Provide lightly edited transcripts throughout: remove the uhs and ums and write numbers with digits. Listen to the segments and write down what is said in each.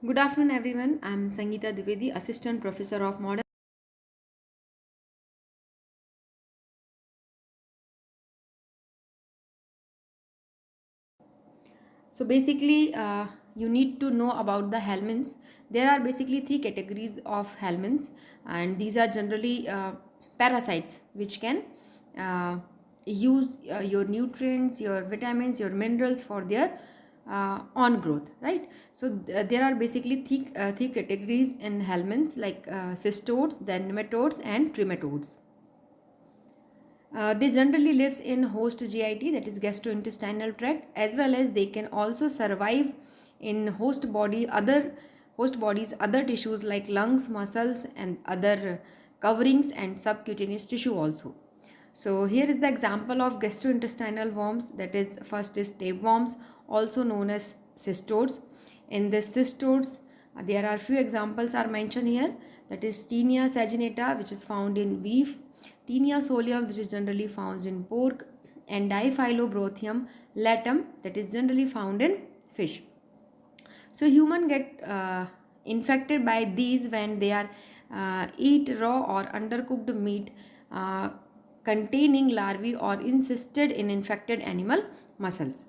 Good afternoon, everyone. I'm Sangeeta Dwivedi, Assistant Professor of Modern. So, basically, you need to know about the helminths. There are basically three categories of helminths, and these are generally parasites which can uh, use your nutrients, your vitamins, your minerals for their on growth, right? So, there are basically three categories in helminths like cystodes, then nematodes, and trematodes. They generally lives in host GIT, that is gastrointestinal tract, as well as they can also survive in host bodies other tissues like lungs, muscles, and other coverings and subcutaneous tissue also. So here is the example of gastrointestinal worms, that is first is tapeworms, also known as cystodes. In the cystodes, there are few examples are mentioned here, that is Taenia saginata, which is found in beef, Taenia solium, which is generally found in pork, and Diphyllobrothium latum, that is generally found in fish. So human get infected by these when they are eat raw or undercooked meat uh, containing larvae or encysted in infected animal muscles.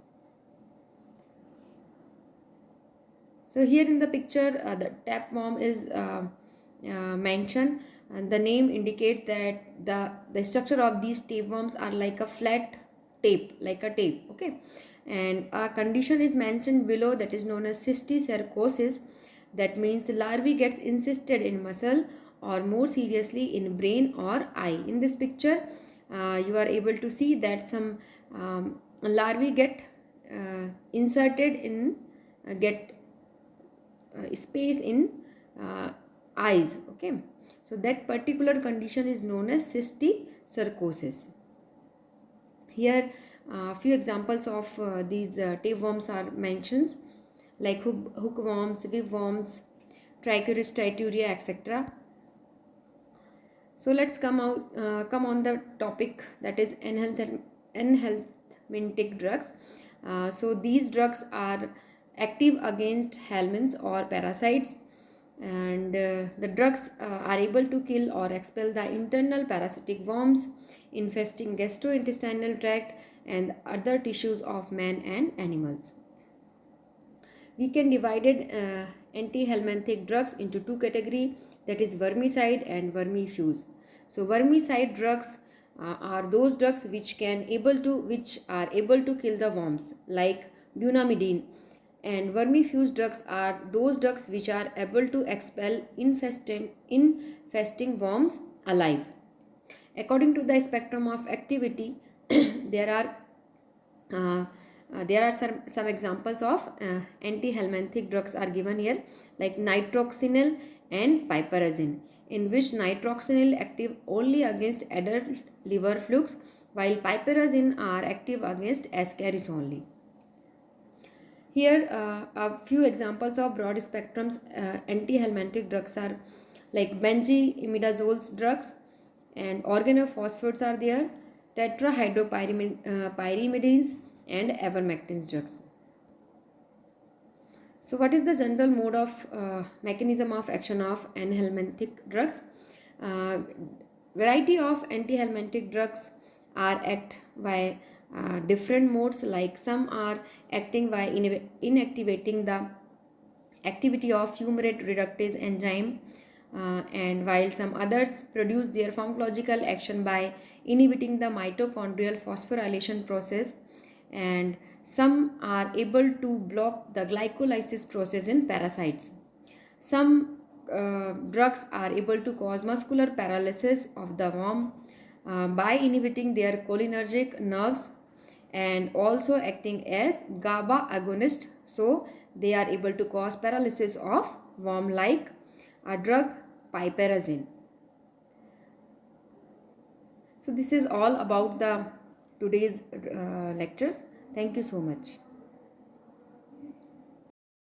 So here in the picture, the tapeworm is mentioned, and the name indicates that the structure of these tapeworms are like a flat tape, like a tape. Okay, and a condition is mentioned below, that is known as cysticercosis. That means the larvae gets encysted in muscle, or more seriously in brain or eye. In this picture, you are able to see that some larvae get inserted in get space in uh, eyes. Okay, so that particular condition is known as cysticercosis. Here a few examples of these tapeworms are mentioned, like hookworms, webworms, trichuris, trituria, etc. So let's come on the topic, that is enhelmintic drugs. So these drugs are active against helminths or parasites, and the drugs are able to kill or expel the internal parasitic worms infesting gastrointestinal tract and other tissues of man and animals. We can divide anti-helminthic drugs into two categories, that is vermicide and vermifuge. So vermicide drugs are those drugs which are able to kill the worms, like bunamidine, and vermifuge drugs are those drugs which are able to expel infesting worms alive. According to the spectrum of activity, there are some examples of anti-helminthic drugs are given here, like nitroxinil and piperazine, in which nitroxinil active only against adult liver flukes, while piperazine are active against ascaris only. Here a few examples of broad spectrum anti-helminthic drugs are like benzimidazoles drugs, and organophosphates are there, tetrahydropyrimidines, and ivermectin drugs. So what is the general mode of mechanism of action of anhelminthic drugs? Uh, Variety of antihelminthic drugs are act by different modes, like some are acting by inactivating the activity of fumarate reductase enzyme, and while some others produce their pharmacological action by inhibiting the mitochondrial phosphorylation process, and some are able to block the glycolysis process in parasites. Some drugs are able to cause muscular paralysis of the worm by inhibiting their cholinergic nerves, and also acting as GABA agonist. So they are able to cause paralysis of worm, like a drug piperazine. So this is all about the today's lectures. Thank you so much.